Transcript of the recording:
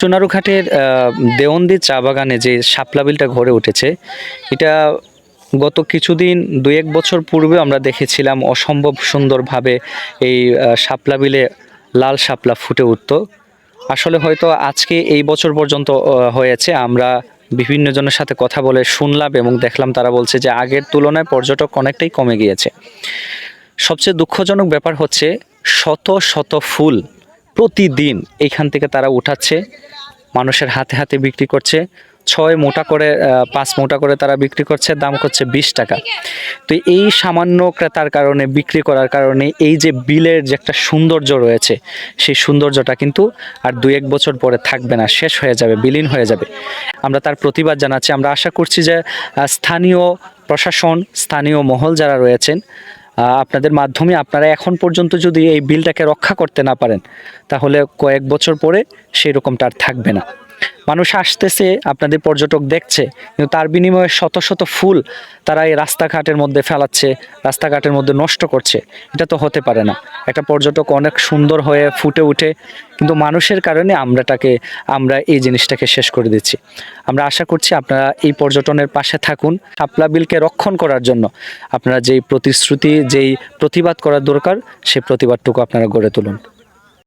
সোনারুঘাটের দেওয়ানদী চা বাগানে যে শাপলা বিলটা গড়ে উঠেছে, এটা গত কিছুদিন ২-১ বছর পূর্বে আমরা দেখেছিলাম অসম্ভব সুন্দরভাবে এই শাপলা বিলে লাল শাপলা ফুটে উঠতো। আসলে হয়তো আজকে এই বছর পর্যন্ত হয়েছে। আমরা বিভিন্ন জনের সাথে কথা বলে শুনলাম এবং দেখলাম, তারা বলছে যে আগের তুলনায় পর্যটক অনেকটাই কমে গিয়েছে। সবচেয়ে দুঃখজনক ব্যাপার হচ্ছে শত শত ফুল প্রতিদিন এইখান থেকে তারা উঠাচ্ছে, মানুষের হাতে হাতে বিক্রি করছে। ৬ মোটা করে ৫ মোটা করে তারা বিক্রি করছে, দাম করছে ২০ টাকা। তো এই সামান্য ক্রেতার কারণে, বিক্রি করার কারণে এই যে বিলের যে একটা সৌন্দর্য রয়েছে, সেই সৌন্দর্যটা কিন্তু আর ২-১ বছর পরে থাকবে না, শেষ হয়ে যাবে, বিলীন হয়ে যাবে। আমরা তার প্রতিবাদ জানাচ্ছি। আমরা আশা করছি যে স্থানীয় প্রশাসন, স্থানীয় মহল যারা রয়েছেন, আপনাদের মাধ্যমে আপনারা এখন পর্যন্ত যদি এই বিলটাকে রক্ষা করতে না পারেন, তাহলে কয়েক বছর পরে সেই রকমটা আর থাকবে না। মানুষ আসতেছে, আপনাদের পর্যটক দেখছে, কিন্তু তার বিনিময়ে শত শত ফুল তারা এই রাস্তাঘাটের মধ্যে ফেলাচ্ছে, রাস্তাঘাটের মধ্যে নষ্ট করছে। এটা তো হতে পারে না। একটা পর্যটক অনেক সুন্দর হয়ে ফুটে উঠে, কিন্তু মানুষের কারণে আমরা এই জিনিসটাকে শেষ করে দিচ্ছি। আমরা আশা করছি আপনারা এই পর্যটনের পাশে থাকুন। শাপলা বিলকে রক্ষণ করার জন্য আপনারা যেই প্রতিশ্রুতি, যেই প্রতিবাদ করা দরকার, সেই প্রতিবাদটুকু আপনারা গড়ে তুলুন।